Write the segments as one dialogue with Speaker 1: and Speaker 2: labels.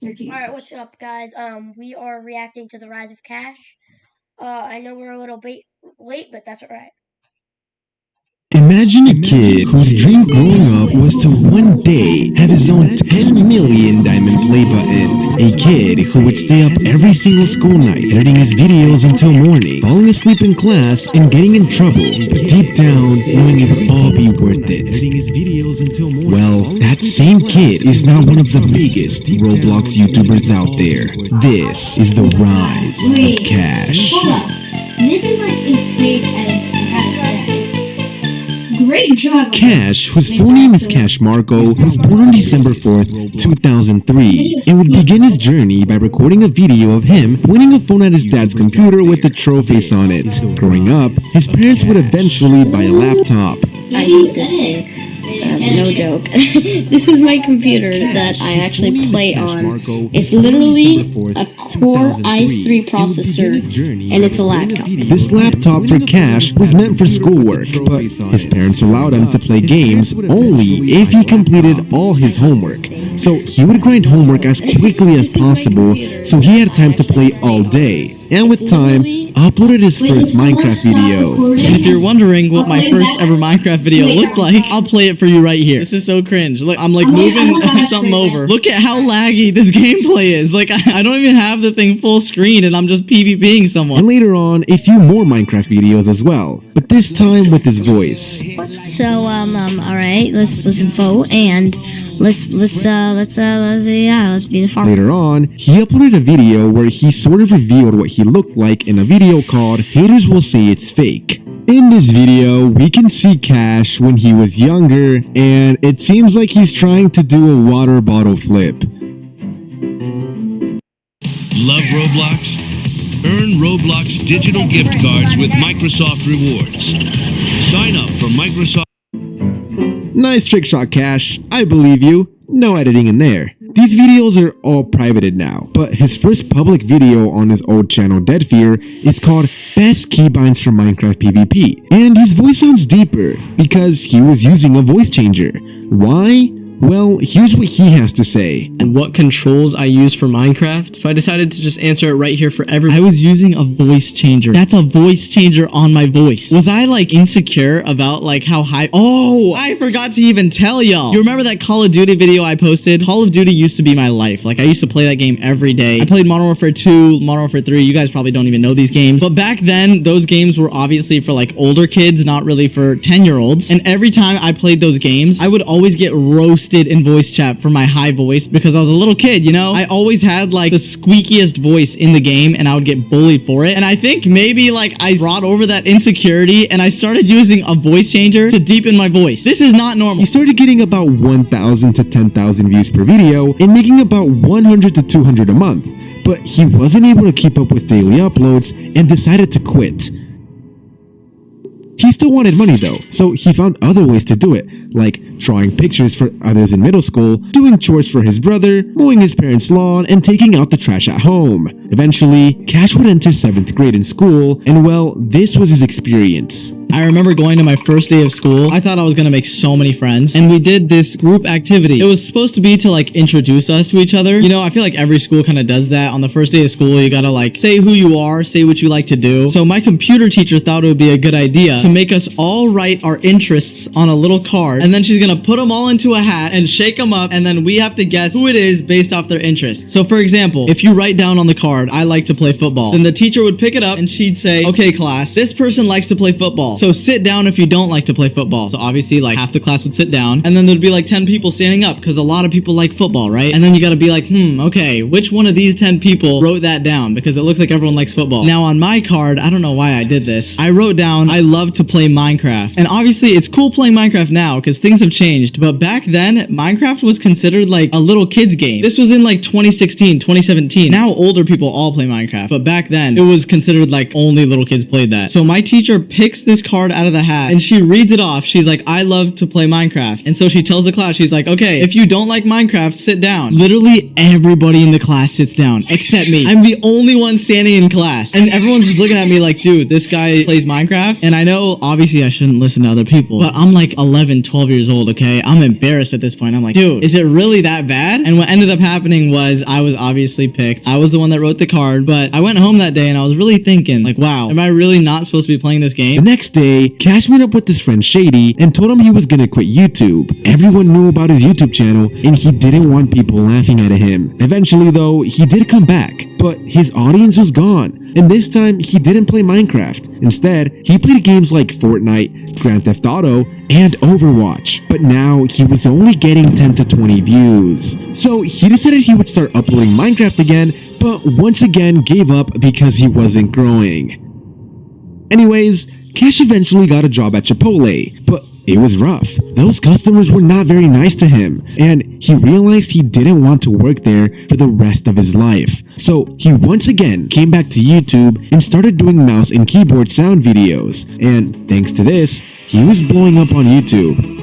Speaker 1: Alright, what's up, guys? We are reacting to the rise of Cash. I know we're a little bit late, but that's alright.
Speaker 2: Imagine a kid whose dream growing up was to one day have his own 10 million diamond play button. A kid who would stay up every single school night editing his videos until morning, falling asleep in class and getting in trouble, but deep down knowing it would all be worth it. Well, that same kid is now one of the biggest Roblox YouTubers out there. This is the rise of Cash.
Speaker 3: Hold up. This is like insane editing, I gotta say. Great job.
Speaker 2: Cash, whose full name is Cash Marco, was born on December 4th, 2003, and would begin his journey by recording a video of him pointing a phone at his dad's computer with a troll face on it. Growing up, his parents would eventually buy a laptop.
Speaker 4: I hate this thing. No joke. This is my computer that I actually play on. It's literally a Core i3 processor, and it's a laptop.
Speaker 2: This laptop for Cash was meant for schoolwork, but his parents allowed him to play games only if he completed all his homework. So he would grind homework as quickly as possible so he had time to play all day. And with time, uploaded his first Minecraft video.
Speaker 5: And if you're wondering what my first ever Minecraft video looked like, I'll play it for you right here. This is so cringe. Look, I'm like moving something over. Look at how laggy this gameplay is. Like, I don't even have the thing full screen and I'm just PvPing someone.
Speaker 2: And later on, a few more Minecraft videos as well, but this time with his voice.
Speaker 4: So, alright, let's vote and let's be the farmer.
Speaker 2: Later on, he uploaded a video where he sort of revealed what he looked like in a video called Haters Will Say It's Fake. In this video, we can see Cash when he was younger, and it seems like he's trying to do a water bottle flip.
Speaker 6: Love Roblox? Earn Roblox digital gift cards with Microsoft Rewards. Sign up for Microsoft.
Speaker 2: Nice trick shot, Cash. I believe you. No editing in there. These videos are all privated now, but his first public video on his old channel Dead Fear is called Best Keybinds for Minecraft PvP, and his voice sounds deeper because he was using a voice changer. Why? Well, here's what he has to say.
Speaker 5: And what controls I use for Minecraft. So I decided to just answer it right here for everyone. I was using a voice changer. That's a voice changer on my voice. Was I like insecure about like how high? Oh, I forgot to even tell y'all. You remember that Call of Duty video I posted? Call of Duty used to be my life. Like I used to play that game every day. I played Modern Warfare 2, Modern Warfare 3. You guys probably don't even know these games. But back then, those games were obviously for like older kids, not really for 10-year-olds. And every time I played those games, I would always get roasted in voice chat for my high voice because I was a little kid, you know? I always had like the squeakiest voice in the game and I would get bullied for it. And I think maybe like I brought over that insecurity and I started using a voice changer to deepen my voice. This is not normal.
Speaker 2: He started getting about 1,000 to 10,000 views per video and making about 100 to 200 a month. But he wasn't able to keep up with daily uploads and decided to quit. He still wanted money though, so he found other ways to do it, like drawing pictures for others in middle school, doing chores for his brother, mowing his parents' lawn, and taking out the trash at home. Eventually, Cash would enter 7th grade in school, and well, this was his experience.
Speaker 5: I remember going to my first day of school. I thought I was gonna make so many friends, and we did this group activity. It was supposed to be to like introduce us to each other. You know, I feel like every school kind of does that. On the first day of school, you gotta like say who you are, say what you like to do. So my computer teacher thought it would be a good idea to make us all write our interests on a little card, and then she's gonna put them all into a hat and shake them up, and then we have to guess who it is based off their interests. So for example, if you write down on the card, I like to play football, then the teacher would pick it up and she'd say, okay class, this person likes to play football. So sit down if you don't like to play football. So obviously like half the class would sit down and then there'd be like 10 people standing up because a lot of people like football, right? And then you gotta be like, okay, which one of these 10 people wrote that down? Because it looks like everyone likes football. Now on my card, I don't know why I did this. I wrote down, I love to play Minecraft. And obviously it's cool playing Minecraft now because things have changed. But back then, Minecraft was considered like a little kid's game. This was in like 2016, 2017. Now older people all play Minecraft. But back then, it was considered like only little kids played that. So my teacher picks this card out of the hat and she reads it off. She's like, I love to play Minecraft. And so she tells the class, she's like, okay, if you don't like Minecraft, sit down. Literally everybody in the class sits down except me. I'm the only one standing in class. And everyone's just looking at me like, dude, this guy plays Minecraft. And I know obviously I shouldn't listen to other people, but I'm like 11, 12 years old, okay? I'm embarrassed at this point. I'm like, dude, is it really that bad? And what ended up happening was I was obviously picked. I was the one that wrote the card, but I went home that day and I was really thinking like, wow, am I really not supposed to be playing this game?
Speaker 2: The next day, Cash met up with his friend Shady and told him he was gonna quit YouTube. Everyone knew about his YouTube channel and he didn't want people laughing at him. Eventually though, he did come back, but his audience was gone. And this time, he didn't play Minecraft. Instead, he played games like Fortnite, Grand Theft Auto, and Overwatch. But now, he was only getting 10 to 20 views. So he decided he would start uploading Minecraft again, but once again gave up because he wasn't growing. Anyways, Cash eventually got a job at Chipotle, but it was rough. Those customers were not very nice to him, and he realized he didn't want to work there for the rest of his life. So he once again came back to YouTube and started doing mouse and keyboard sound videos, and thanks to this, he was blowing up on YouTube.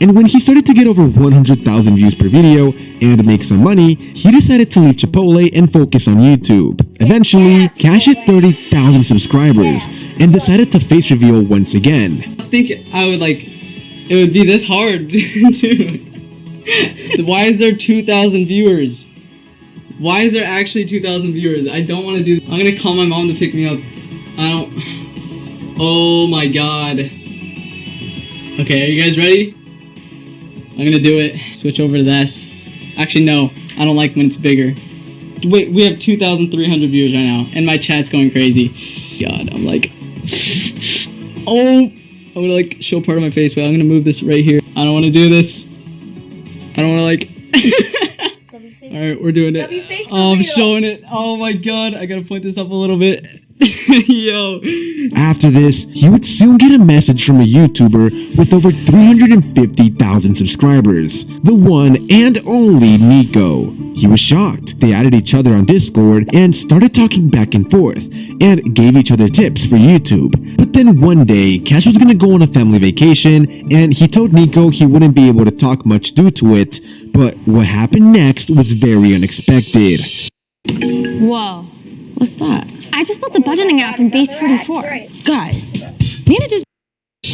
Speaker 2: And when he started to get over 100,000 views per video and make some money, he decided to leave Chipotle and focus on YouTube. Eventually, Cash hit 30,000 subscribers and decided to face reveal once again.
Speaker 5: I think I would it would be this hard, dude. Why is there 2,000 viewers? Why is there actually 2,000 viewers? I don't want to do this. I'm gonna call my mom to pick me up. Oh my god. Okay, are you guys ready? I'm gonna do it. Switch over to this. Actually, no. I don't like when it's bigger. Wait, we have 2,300 viewers right now, and my chat's going crazy. God, I'm like... Oh! I'm gonna show part of my face, but I'm gonna move this right here. I don't want to do this. I don't want to Alright, we're doing it. Oh, I'm showing it. Oh my god, I gotta point this up a little bit. Yo.
Speaker 2: After this, he would soon get a message from a YouTuber with over 350,000 subscribers, the one and only Nico. He was shocked. They added each other on Discord and started talking back and forth and gave each other tips for YouTube. But then one day, Cash was gonna go on a family vacation and he told Nico he wouldn't be able to talk much due to it, but what happened next was very unexpected.
Speaker 7: Whoa.
Speaker 4: What's that?
Speaker 7: I just built a budgeting app in Base 44.
Speaker 4: Guys,
Speaker 7: Nina just...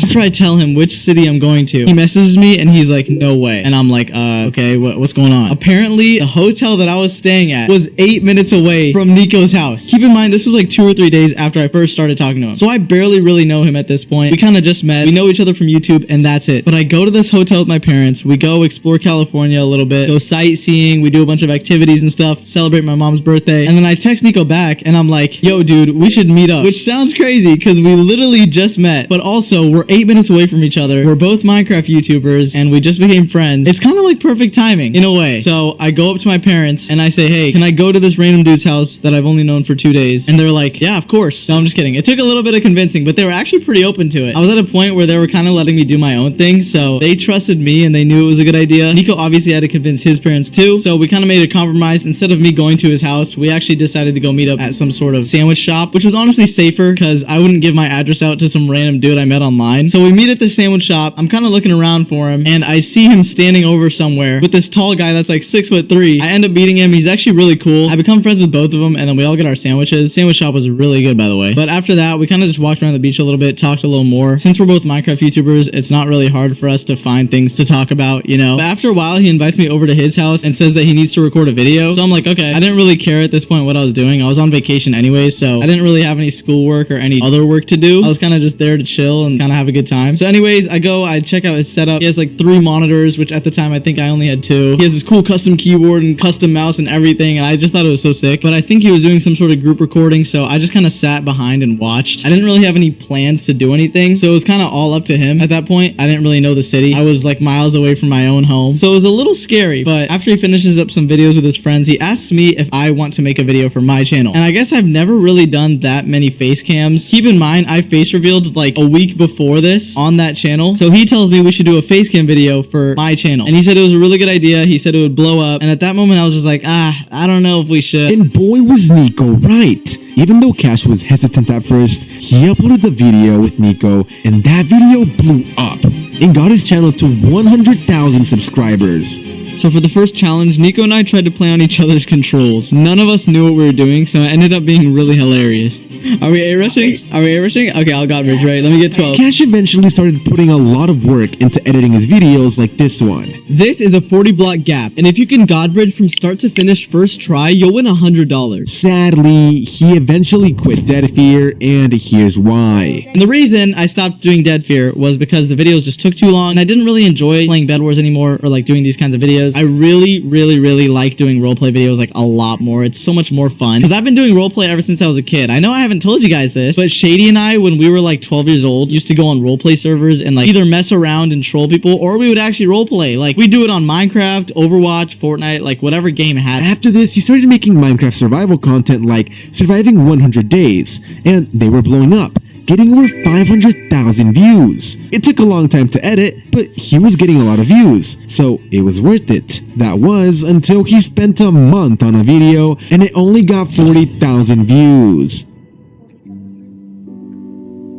Speaker 5: After I tell him which city I'm going to, he messages me and he's like, no way. And I'm like, okay, what's going on? Apparently, the hotel that I was staying at was 8 minutes away from Nico's house. Keep in mind, this was 2 or 3 days after I first started talking to him. So I barely really know him at this point. We kind of just met. We know each other from YouTube and that's it. But I go to this hotel with my parents. We go explore California a little bit, go sightseeing. We do a bunch of activities and stuff, celebrate my mom's birthday. And then I text Nico back and I'm like, yo, dude, we should meet up. Which sounds crazy because we literally just met. But also, we're 8 minutes away from each other. We're both Minecraft YouTubers and we just became friends. It's kind of like perfect timing in a way. So I go up to my parents and I say, hey, can I go to this random dude's house that I've only known for 2 days? And they're like, yeah, of course. No, I'm just kidding. It took a little bit of convincing, but they were actually pretty open to it. I was at a point where they were kind of letting me do my own thing. So they trusted me and they knew it was a good idea. Nico obviously had to convince his parents too. So we kind of made a compromise. Instead of me going to his house, we actually decided to go meet up at some sort of sandwich shop, which was honestly safer because I wouldn't give my address out to some random dude I met online. So we meet at the sandwich shop. I'm kind of looking around for him and I see him standing over somewhere with this tall guy that's 6'3". I end up meeting him. He's actually really cool. I become friends with both of them and then we all get our sandwiches. Sandwich shop was really good, by the way. But after that, we kind of just walked around the beach a little bit, talked a little more. Since we're both Minecraft YouTubers, it's not really hard for us to find things to talk about, you know. But after a while, he invites me over to his house and says that he needs to record a video. So I'm like, okay. I didn't really care at this point what I was doing. I was on vacation anyway, so I didn't really have any schoolwork or any other work to do. I was kind of just there to chill and kind of have a good time. So anyways, I check out his setup. He has 3 monitors, which at the time I think I only had 2. He has his cool custom keyboard and custom mouse and everything, and I just thought it was so sick. But I think he was doing some sort of group recording, so I just kind of sat behind and watched. I didn't really have any plans to do anything, so it was kind of all up to him at that point. I didn't really know the city. I was miles away from my own home, so it was a little scary. But after he finishes up some videos with his friends, he asks me if I want to make a video for my channel. And I guess I've never really done that many face cams. Keep in mind, I face revealed a week before this on that channel. So he tells me we should do a face cam video for my channel. And he said it was a really good idea. He said it would blow up. And at that moment, I was just like, I don't know if we should.
Speaker 2: And boy was Nico right. Even though Cash was hesitant at first, he uploaded the video with Nico, and that video blew up and got his channel to 100,000 subscribers.
Speaker 5: So for the first challenge, Nico and I tried to play on each other's controls. None of us knew what we were doing, so it ended up being really hilarious. Are we A-rushing? Are we A-rushing? Okay, I'll Godbridge, right? Let me get 12.
Speaker 2: Cash eventually started putting a lot of work into editing his videos like this one.
Speaker 5: This is a 40 block gap, and if you can Godbridge from start to finish first try, you'll win $100.
Speaker 2: Sadly, he eventually quit Dead Fear, and here's why.
Speaker 5: And the reason I stopped doing Dead Fear was because the videos just took too long, and I didn't really enjoy playing Bed Wars anymore, or like doing these kinds of videos. I really like doing roleplay videos like a lot more. It's so much more fun. Because I've been doing roleplay ever since I was a kid. I know I haven't told you guys this, but Shady and I, when we were like 12 years old, used to go on roleplay servers and like either mess around and troll people, or we would actually roleplay. Like we'd do it on Minecraft, Overwatch, Fortnite, like whatever game had.
Speaker 2: After this, he started making Minecraft survival content like Surviving 100 Days, and they were blowing up, getting over 500,000 views. It took a long time to edit, but he was getting a lot of views, so it was worth it. That was until he spent a month on a video and it only got 40,000 views.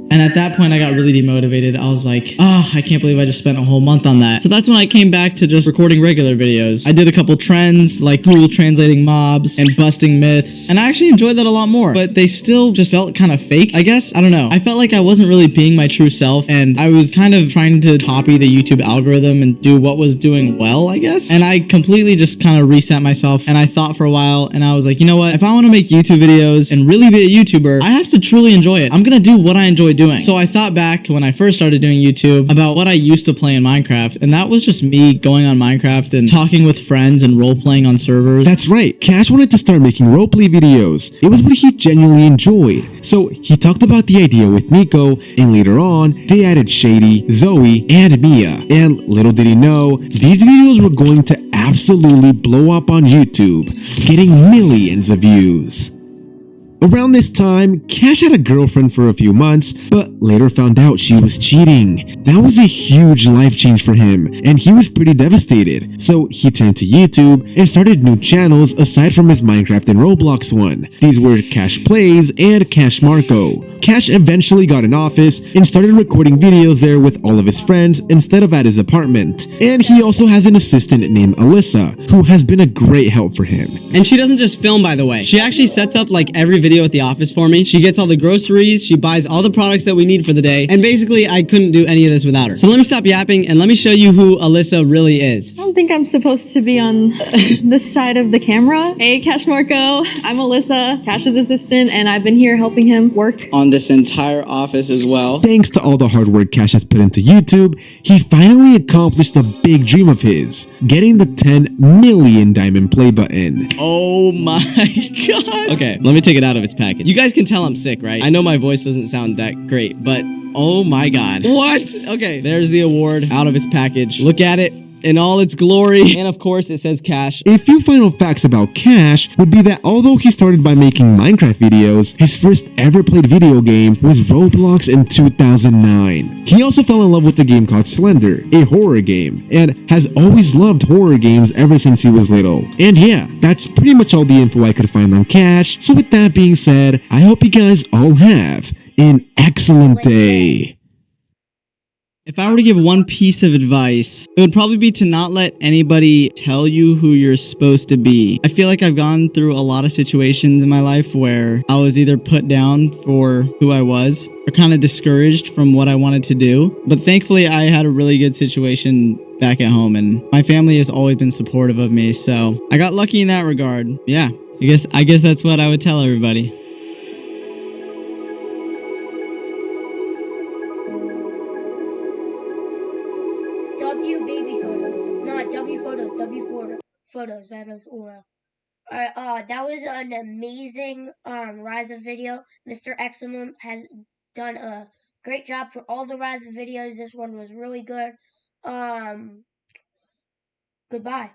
Speaker 5: And at that point, I got really demotivated. I was like, I can't believe I just spent a whole month on that. So that's when I came back to just recording regular videos. I did a couple trends, like Google translating mobs and busting myths. And I actually enjoyed that a lot more. But they still just felt kind of fake, I guess. I don't know. I felt like I wasn't really being my true self. And I was kind of trying to copy the YouTube algorithm and do what was doing well, I guess. And I completely just kind of reset myself. And I thought for a while, and I was like, you know what? If I want to make YouTube videos and really be a YouTuber, I have to truly enjoy it. I'm going to do what I enjoy doing. So I thought back to when I first started doing YouTube about what I used to play in Minecraft, and that was just me going on Minecraft and talking with friends and role-playing on servers.
Speaker 2: That's right, Cash wanted to start making roleplay videos. It was what he genuinely enjoyed. So he talked about the idea with Nico, and later on, they added Shady, Zoe, and Mia. And little did he know, these videos were going to absolutely blow up on YouTube, getting millions of views. Around this time, Cash had a girlfriend for a few months, but later found out she was cheating. That was a huge life change for him, and he was pretty devastated. So he turned to YouTube and started new channels aside from his Minecraft and Roblox one. These were Cash Plays and Cash Marco. Cash eventually got an office and started recording videos there with all of his friends instead of at his apartment. And he also has an assistant named Alyssa, who has been a great help for him.
Speaker 8: And she doesn't just film, by the way. She actually sets up like every video at the office for me. She gets all the groceries, she buys all the products that we need for the day, and basically I couldn't do any of this without her. So let me stop yapping and let me show you who Alyssa really is.
Speaker 9: I don't think I'm supposed to be on this side of the camera. Hey, Cash Marco. I'm Alyssa, Cash's assistant, and I've been here helping him work
Speaker 8: On this entire office as well.
Speaker 2: Thanks to all the hard work Cash has put into YouTube, he finally accomplished a big dream of his, getting the 10 million diamond play button.
Speaker 8: Oh my god. Okay, let me take it out of its package. You guys can tell I'm sick, right? I know my voice doesn't sound that great, but oh my god. What? Okay, there's the award out of its package. Look at it in all its glory. And of course, it says Cash.
Speaker 2: A few final facts about Cash would be that although he started by making Minecraft videos, his first ever played video game was Roblox in 2009. He also fell in love with a game called Slender, a horror game, and has always loved horror games ever since he was little. And yeah, that's pretty much all the info I could find on Cash. So with that being said, I hope you guys all have an excellent day.
Speaker 8: If I were to give one piece of advice, it would probably be to not let anybody tell you who you're supposed to be. I feel like I've gone through a lot of situations in my life where I was either put down for who I was or kind of discouraged from what I wanted to do. But thankfully, I had a really good situation back at home, and my family has always been supportive of me. So I got lucky in that regard. Yeah, I guess that's what I would tell everybody.
Speaker 1: W baby photos, not W photos, photos. That is oral. That was an amazing Rise of video. Mr. Excellent has done a great job for all the Rise of videos. This one was really good. Goodbye.